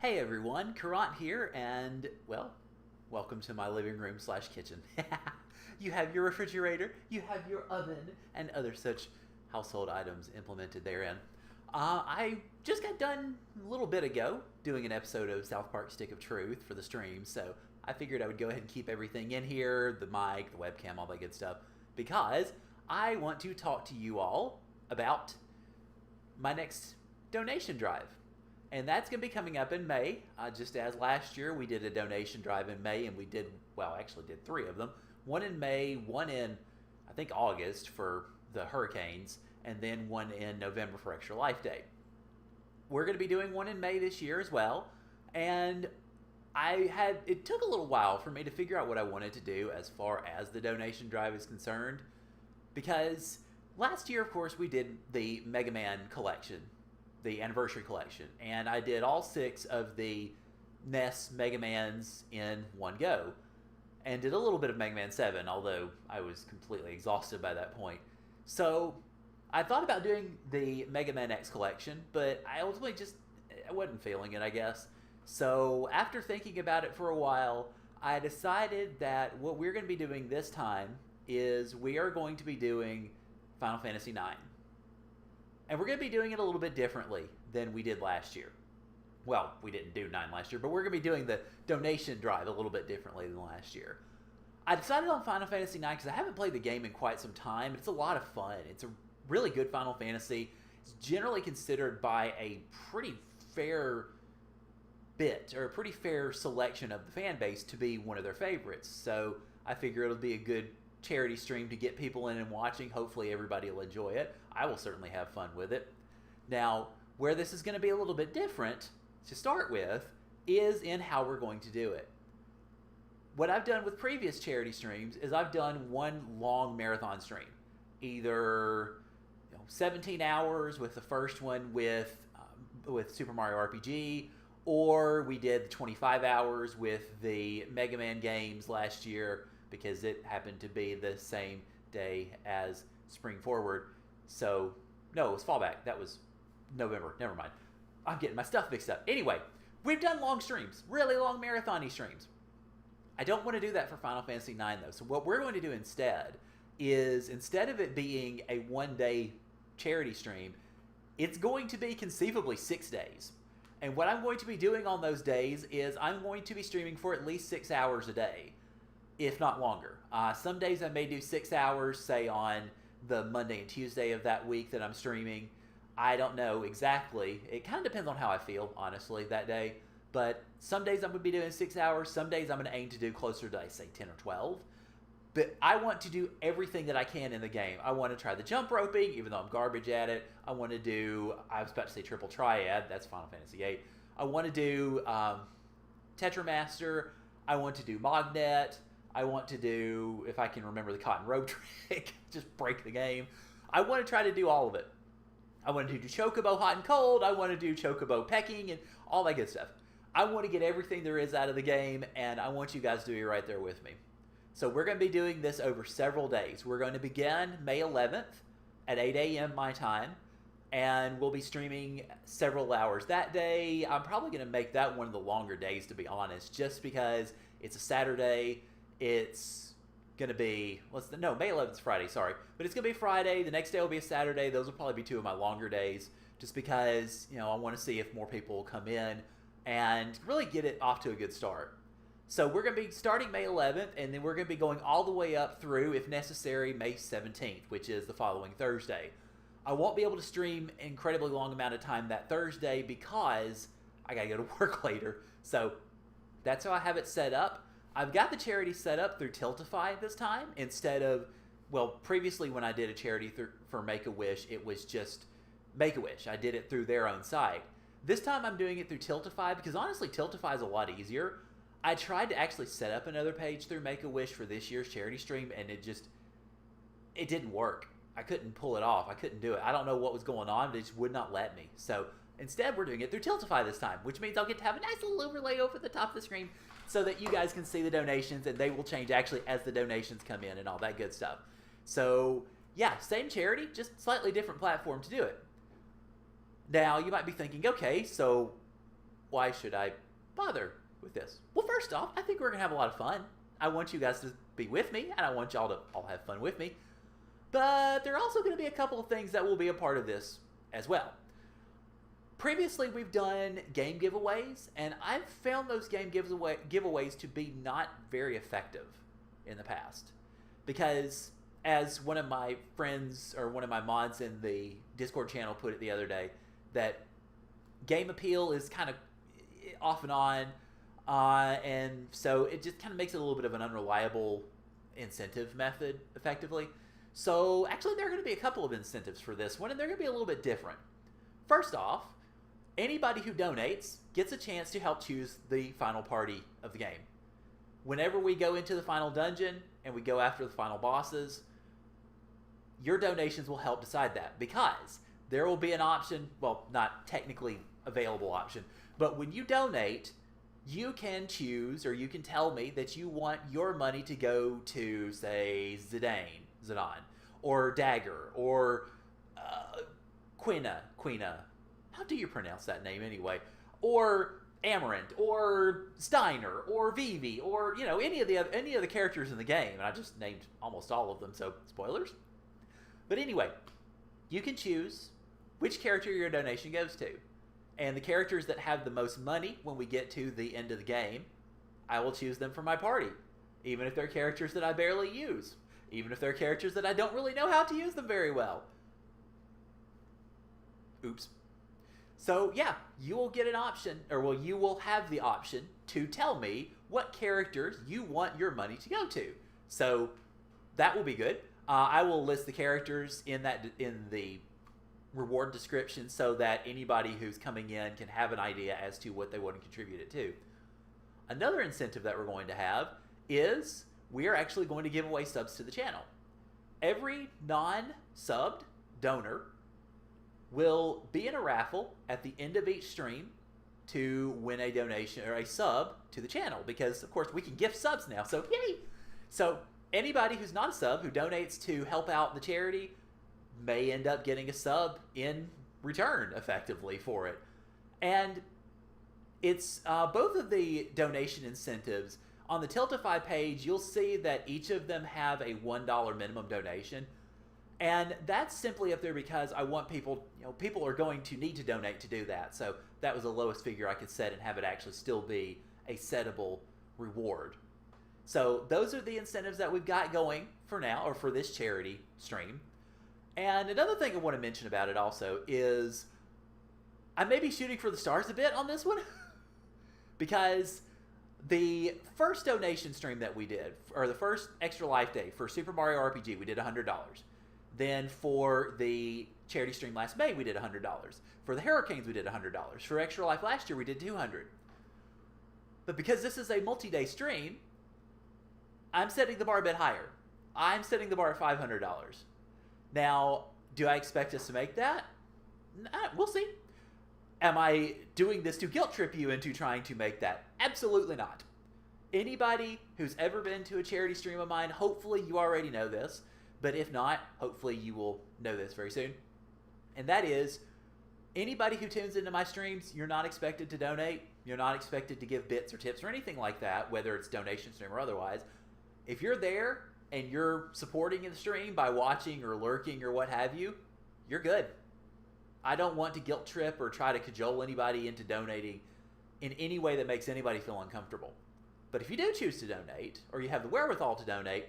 Hey everyone, Caront here, and well, welcome to my living room slash kitchen. You have your refrigerator, you have your oven, and other such household items implemented therein. I just got done a little bit ago doing an episode of South Park Stick of Truth for the stream, so I figured I would go ahead and keep everything in here, the mic, the webcam, all that good stuff, because I want to talk to you all about my next donation drive. And that's going to be coming up in May. Just as last year, we did a donation drive in May, and we did, well, actually did three of them. One in May, one in, I think, August for the hurricanes, and then one in November for Extra Life Day. We're going to be doing one in May this year as well. And it took a little while for me to figure out what I wanted to do as far as the donation drive is concerned. Because last year, of course, we did the Mega Man collection, the anniversary collection, and I did all 6 of the NES Mega Mans in one go, and did a little bit of Mega Man 7, although I was completely exhausted by that point. So I thought about doing the Mega Man X collection, but I ultimately I wasn't feeling it, I guess. So after thinking about it for a while, I decided that what we're going to be doing this time is we are going to be doing Final Fantasy IX. And we're going to be doing it a little bit differently than we did last year. Well, we didn't do 9 last year, but we're going to be doing the donation drive a little bit differently than last year. I decided on Final Fantasy IX because I haven't played the game in quite some time. It's a lot of fun. It's a really good Final Fantasy. It's generally considered by a pretty fair bit, or a pretty fair selection of the fan base to be one of their favorites. So I figure it'll be a good charity stream to get people in and watching. Hopefully everybody will enjoy it. I will certainly have fun with it. Now, where this is going to be a little bit different to start with is in how we're going to do it. What I've done with previous charity streams is I've done one long marathon stream. Either 17 hours with the first one with Super Mario RPG, or we did the 25 hours with the Mega Man games last year, because it happened to be the same day as Spring Forward. So, no, it was Fallback. That was November. Never mind. I'm getting my stuff mixed up. Anyway, we've done long streams, really long marathon-y streams. I don't want to do that for Final Fantasy IX, though. So what we're going to do instead is, instead of it being a one-day charity stream, it's going to be conceivably 6 days. And what I'm going to be doing on those days is I'm going to be streaming for at least 6 hours a day, if not longer. Some days I may do 6 hours, say on the Monday and Tuesday of that week that I'm streaming. I don't know exactly. It kind of depends on how I feel, honestly, that day. But some days I'm going to be doing 6 hours. Some days I'm going to aim to do closer to, say, 10 or 12. But I want to do everything that I can in the game. I want to try the jump roping, even though I'm garbage at it. I want to do, I was about to say triple triad. That's Final Fantasy VIII. I want to do Tetramaster. I want to do Mognet. I want to do, if I can remember the cotton rope trick, just break the game. I want to try to do all of it. I want to do Chocobo hot and cold. I want to do Chocobo pecking and all that good stuff. I want to get everything there is out of the game, and I want you guys to be right there with me. So we're going to be doing this over several days. We're going to begin May 11th at 8 a.m. my time, and we'll be streaming several hours that day. I'm probably going to make that one of the longer days, to be honest, just because it's a Saturday. It's going to be, May 11th is Friday, sorry. But it's going to be Friday. The next day will be a Saturday. Those will probably be 2 of my longer days, just because, I want to see if more people will come in and really get it off to a good start. So we're going to be starting May 11th, and then we're going to be going all the way up through, if necessary, May 17th, which is the following Thursday. I won't be able to stream an incredibly long amount of time that Thursday because I got to go to work later. So that's how I have it set up. I've got the charity set up through Tiltify this time instead of, previously when I did a charity for Make-A-Wish, it was just Make-A-Wish. I did it through their own site. This time I'm doing it through Tiltify because honestly, Tiltify is a lot easier. I tried to actually set up another page through Make-A-Wish for this year's charity stream, and it didn't work. I couldn't pull it off. I couldn't do it. I don't know what was going on, but it just would not let me. So instead, we're doing it through Tiltify this time, which means I'll get to have a nice little overlay over the top of the screen so that you guys can see the donations, and they will change actually as the donations come in and all that good stuff. So yeah, same charity, just slightly different platform to do it. Now, you might be thinking, okay, so why should I bother with this? Well, first off, I think we're going to have a lot of fun. I want you guys to be with me, and I want y'all to all have fun with me. But there are also going to be a couple of things that will be a part of this as well. Previously, we've done game giveaways, and I've found those game giveaways to be not very effective in the past. Because, as one of my friends, or one of my mods in the Discord channel put it the other day, that game appeal is kind of off and on, and so it just kind of makes it a little bit of an unreliable incentive method, effectively. So, actually, there are going to be a couple of incentives for this one, and they're going to be a little bit different. First off, anybody who donates gets a chance to help choose the final party of the game. Whenever we go into the final dungeon and we go after the final bosses, your donations will help decide that, because there will be an option, well, not technically available option, but when you donate, you can choose, or you can tell me that you want your money to go to, say, Zidane, or Dagger, or Quina. How do you pronounce that name anyway? Or Amarant, or Steiner, or Vivi, or any of the characters in the game. And I just named almost all of them, so spoilers. But anyway, you can choose which character your donation goes to. And the characters that have the most money when we get to the end of the game, I will choose them for my party. Even if they're characters that I barely use. Even if they're characters that I don't really know how to use them very well. Oops. So yeah, you will get an option, you will have the option to tell me what characters you want your money to go to. So that will be good. I will list the characters in the reward description so that anybody who's coming in can have an idea as to what they want to contribute it to. Another incentive that we're going to have is we are actually going to give away subs to the channel. Every non-subbed donor will be in a raffle at the end of each stream to win a donation or a sub to the channel, because of course we can gift subs now, so yay! So anybody who's not a sub who donates to help out the charity may end up getting a sub in return, effectively, for it. And it's both of the donation incentives. On the Tiltify page, you'll see that each of them have a $1 minimum donation. And that's simply up there because I want people, people are going to need to donate to do that. So that was the lowest figure I could set and have it actually still be a settable reward. So those are the incentives that we've got going for now, or for this charity stream. And another thing I want to mention about it also is I may be shooting for the stars a bit on this one because the first donation stream that we did, or the first Extra Life Day for Super Mario RPG, we did $100. Then for the charity stream last May, we did $100. For the Hurricanes, we did $100. For Extra Life last year, we did $200. But because this is a multi-day stream, I'm setting the bar a bit higher. I'm setting the bar at $500. Now, do I expect us to make that? We'll see. Am I doing this to guilt trip you into trying to make that? Absolutely not. Anybody who's ever been to a charity stream of mine, hopefully you already know this. But if not, hopefully you will know this very soon. And that is, anybody who tunes into my streams, you're not expected to donate. You're not expected to give bits or tips or anything like that, whether it's donation stream or otherwise. If you're there and you're supporting the stream by watching or lurking or what have you, you're good. I don't want to guilt trip or try to cajole anybody into donating in any way that makes anybody feel uncomfortable. But if you do choose to donate, or you have the wherewithal to donate,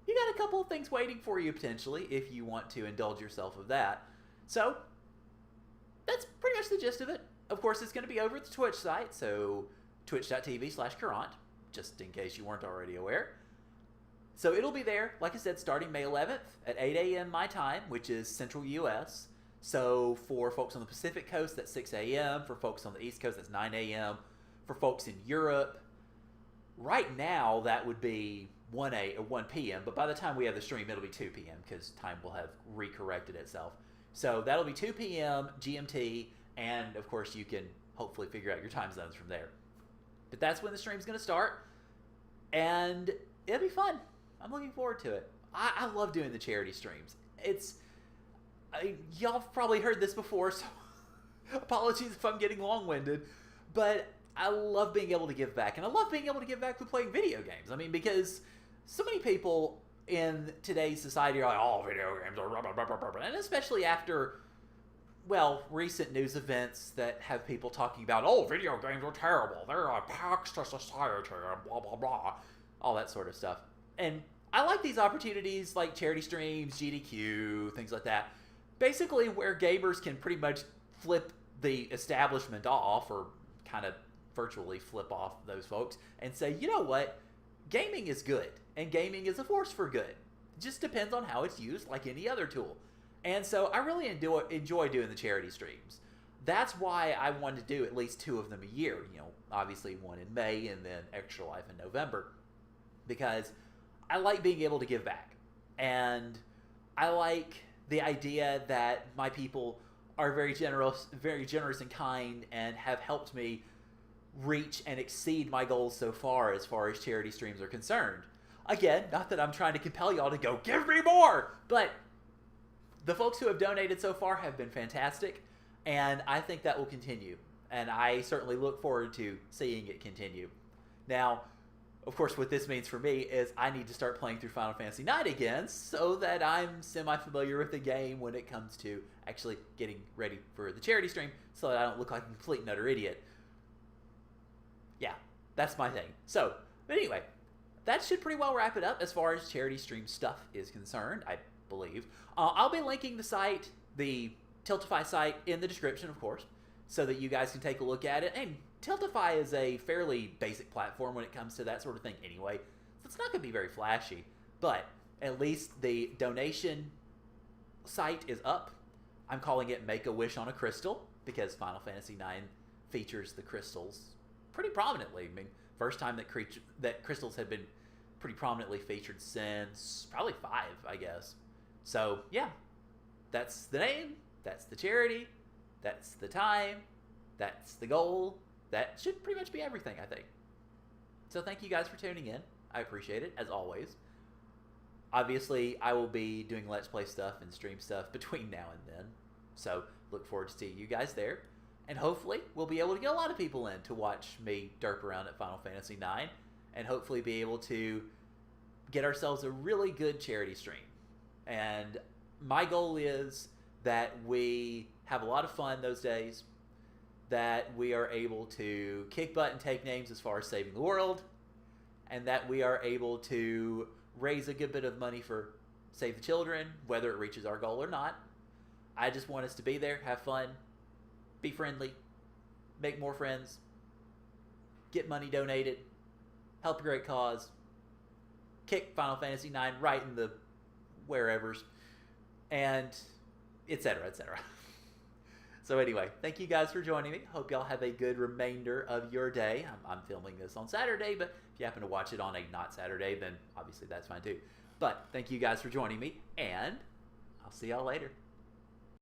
you got a couple of things waiting for you potentially if you want to indulge yourself of that. So that's pretty much the gist of it. Of course, it's going to be over at the Twitch site, so twitch.tv/Caront, just in case you weren't already aware. So it'll be there, like I said, starting May 11th at 8 a.m. my time, which is Central U.S. So for folks on the Pacific Coast, that's 6 a.m. For folks on the East Coast, that's 9 a.m. For folks in Europe, right now that would be 1 p.m. But by the time we have the stream, it'll be 2 p.m. because time will have recorrected itself. So that'll be 2 p.m. GMT, and of course you can hopefully figure out your time zones from there. But that's when the stream's going to start, and it'll be fun. I'm looking forward to it. I love doing the charity streams. Y'all have probably heard this before, so apologies if I'm getting long-winded. But I love being able to give back, and I love being able to give back with playing video games. I mean, because so many people in today's society are like, oh, video games are blah, blah, blah, blah, blah. And especially after, well, recent news events that have people talking about, oh, video games are terrible. They're a tax to society, and blah, blah, blah. All that sort of stuff. And I like these opportunities like charity streams, GDQ, things like that. Basically where gamers can pretty much flip the establishment off, or kind of virtually flip off those folks and say, you know what? Gaming is good, and gaming is a force for good. It just depends on how it's used, like any other tool. And so I really enjoy doing the charity streams. That's why I wanted to do at least 2 of them a year. You know, obviously one in May and then Extra Life in November, because I like being able to give back. And I like the idea that my people are very generous and kind, and have helped me reach and exceed my goals so far as charity streams are concerned. Again, not that I'm trying to compel y'all to go, give me more! But the folks who have donated so far have been fantastic, and I think that will continue. And I certainly look forward to seeing it continue. Now, of course, what this means for me is I need to start playing through Final Fantasy IX again, so that I'm semi-familiar with the game when it comes to actually getting ready for the charity stream, so that I don't look like a complete and utter idiot. Yeah, that's my thing. So, but anyway, that should pretty well wrap it up as far as charity stream stuff is concerned, I believe. I'll be linking the site, the Tiltify site, in the description, of course, so that you guys can take a look at it. And Tiltify is a fairly basic platform when it comes to that sort of thing anyway, so it's not going to be very flashy, but at least the donation site is up. I'm calling it Make a Wish on a Crystal, because Final Fantasy IX features the crystals pretty prominently. I mean, first time that crystals had been pretty prominently featured since probably 5, I guess. So, yeah, that's the name, that's the charity, that's the time, that's the goal. That should pretty much be everything, I think. So thank you guys for tuning in. I appreciate it, as always. Obviously, I will be doing Let's Play stuff and stream stuff between now and then. So look forward to seeing you guys there. And hopefully, we'll be able to get a lot of people in to watch me derp around at Final Fantasy IX. And hopefully be able to get ourselves a really good charity stream. And my goal is that we have a lot of fun those days, that we are able to kick butt and take names as far as saving the world, and that we are able to raise a good bit of money for Save the Children, whether it reaches our goal or not. I just want us to be there, have fun, be friendly, make more friends, get money donated, help a great cause, kick Final Fantasy IX right in the wherevers, and etc., etc. So anyway, thank you guys for joining me. Hope y'all have a good remainder of your day. I'm filming this on Saturday, but if you happen to watch it on a not Saturday, then obviously that's fine too. But thank you guys for joining me, and I'll see y'all later.